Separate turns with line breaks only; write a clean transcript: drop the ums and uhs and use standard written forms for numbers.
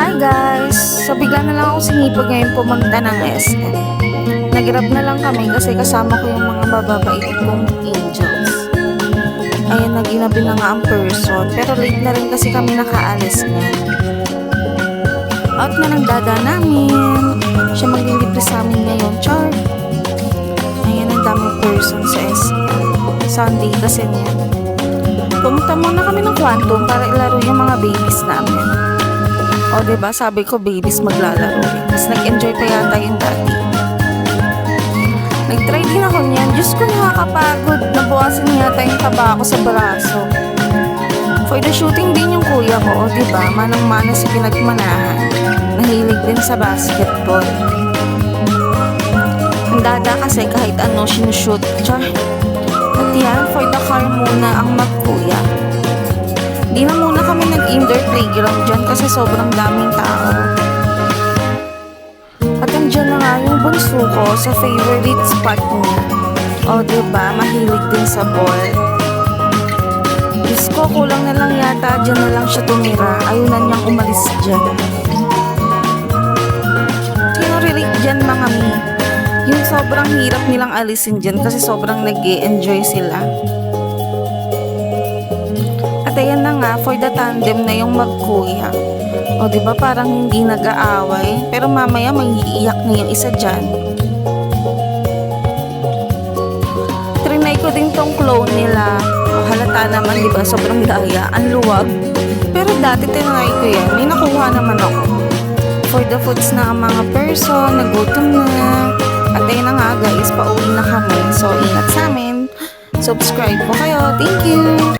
Hi guys! So bigla na lang ako sinipag ngayon pumunta ng SM. Nag-grab na lang kami kasi kasama ko yung mga bababait kong angels. Ayan, naginabi na nga ang person. Pero late na rin kasi kami nakaalis na. Out na ng dada namin. Siya maglilibre sa amin ngayon, char. Ayan, ang daming person sa SM. Sunday kasi niya. Pumunta muna kami ng Quantum para ilaro yung mga babies namin. O diba, sabi ko babies maglalaro. Mas nag-enjoy pa yata yung daddy. Nag-try din ako niyan. Diyos ko, nakakapagod. Nabuwasan yata yung taba ko sa braso. For the shooting din yung kuya ko, o diba, manang-mana si pinagmanahan. Nahilig din sa basketball. Ang dada kasi kahit ano sinushoot. Char. At yan, for the car muna ang magkuya. Di na muna kami nag-indoor playground dyan kasi sobrang daming tao. At andyan na nga yung bunso ko sa favorite spot niya. O diba, mahilig din sa ball. Diyos ko, kulang na lang yata, dyan na lang siya tumira. Ayaw na niyang umalis dyan. Sino relate dyan mga mi? Yung sobrang hirap nilang alisin dyan kasi sobrang nag-e-enjoy sila. At ayan na nga, for the tandem na yung magkuya. O diba parang hindi nag-aaway, pero mamaya maiiyak na yung isa dyan. Trinay ko din tong clone nila. O halata naman diba, sobrang daya, ang luwag. Pero dati tinry ko yan, may nakuha naman ako. For the foods na ang mga person, nagutom na. At ayun na nga guys, pauwi na kami. So ingat sa amin. Subscribe po kayo. Thank you!